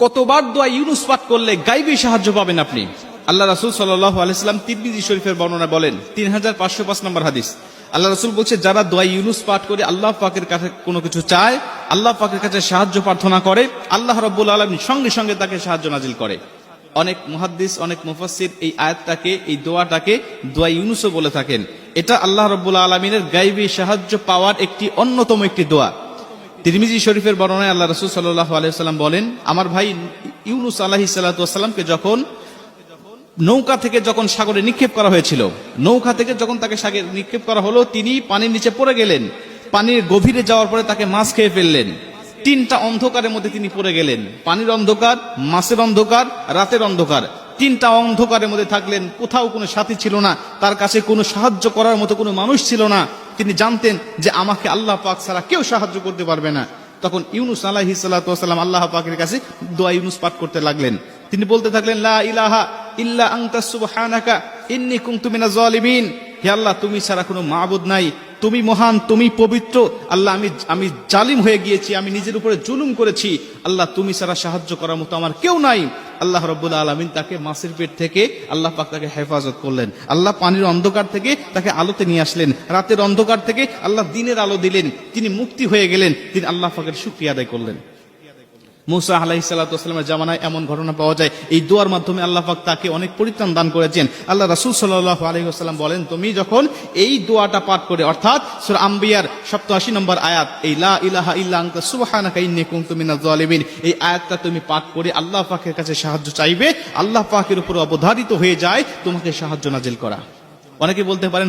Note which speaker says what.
Speaker 1: কতবার দোয়া ইউনুস পাঠ করলে গাইবী সাহায্য পাবেন আপনি। আল্লাহ রাসূল সাল্লাল্লাহু আলাইহি সাল্লাম তিরমিজি শরীফের বর্ণনা বলেন 3505 নম্বর হাদিস, আল্লাহ রাসূল বলছে যারা দোয়া ইউনুস পাঠ করে আল্লাহ পাকের কাছে কোনো কিছু চায়, আল্লাহ পাকের কাছে সাহায্য প্রার্থনা করে, আল্লাহ রাব্বুল আলামিন সঙ্গে সঙ্গে তাকে সাহায্য নাজিল করে। অনেক মুহাদ্দিস, অনেক মুফাসসির এই আয়াতটাকে, এই দোয়াটাকে দোয়া ইউনুসও বলে থাকেন। এটা আল্লাহ রাব্বুল আলামিনের গায়বী সাহায্য পাওয়ার একটি অন্যতম একটি দোয়া। তিরমিজি শরীফের বর্ণনায় আল্লাহ রাসূল সাল্লাল্লাহু আলাইহি ওয়াসাল্লাম বলেন, আমার ভাই ইউনুস আলাইহিস সালাতু ওয়াসসালামকে যখন নৌকা থেকে যখন সাগরে নিক্ষেপ করা হয়েছিল, নৌকা থেকে যখন তাকে সাগরে নিক্ষেপ করা হলো, তিনি পানির নিচে পড়ে গেলেন। পানির গভীরে যাওয়ার পরে তাকে মাছ খেয়ে ফেললেন। তিনটা অন্ধকারের মধ্যে তিনি পড়ে গেলেন, পানির অন্ধকার, মাছের অন্ধকার, রাতের অন্ধকার। তিনটা অন্ধকারের মধ্যে থাকলেন, কোথাও কোনো সাথী ছিল না, তার কাছে কোনো সাহায্য করার মতো কোনো মানুষ ছিল না। তিনি জানতেন যে আমাকে আল্লাহ পাক ছাড়া কেউ সাহায্য করতে পারবে না। তখন ইউনুস আলাইহিস সালাতু ওয়াসসালাম আল্লাহ পাকের কাছে দোয়া ইউনুস পাঠ করতে লাগলেন। তিনি বলতে থাকলেন, লা ইলাহা ইল্লা আনতা সুবহানাকা ইন্নী কুনতু মিনাজ জালিমিন। হে আল্লাহ, তুমি ছাড়া কোনো মাবুদ নাই, তুমি মহান, তুমি পবিত্র। আল্লাহ, আমি জালিম হয়ে গিয়েছি, আমি নিজের উপরে জুলুম করেছি। আল্লাহ, তুমি ছাড়া সাহায্য করার মতো আমার কেউ নাই। আল্লাহ রাব্বুল আলামিন তাকে মাছের পেট থেকে আল্লাহ পাক তাকে হেফাজত করলেন। আল্লাহ পানির অন্ধকার থেকে তাকে আলোতে নিয়ে আসলেন, রাতের অন্ধকার থেকে আল্লাহ দিনের আলো দিলেন। তিনি মুক্তি হয়ে গেলেন, তিনি আল্লাহ পাকের শুকরিয়া আদায় করলেন। মুসা আলাইহিস সালাতু ওয়াসসালামের জামানায় এমন ঘটনা পাওয়া যায়, এই দোয়ার মাধ্যমে আল্লাহ পাক তাকে অনেক পরিত্রাণ দান করেছেন। আল্লাহ রাসূল সাল্লাল্লাহু আলাইহি ওয়াসাল্লাম বলেন, তুমি যখন এই দোয়াটা পাঠ করে, অর্থাৎ সূরা আম্বিয়ার 87 নম্বর আয়াত, এই লা ইলাহা ইল্লা আনতা সুবহানাকা ইন্নী কুনতু মিনাজ জালিমিন, এই আয়াতটা তুমি পাঠ করে আল্লাহ পাকের কাছে সাহায্য চাইবে, আল্লাহ পাকের উপর অবধারিত হয়ে যায় তোমাকে সাহায্য নাজিল করা। অনেকে বলতে পারেন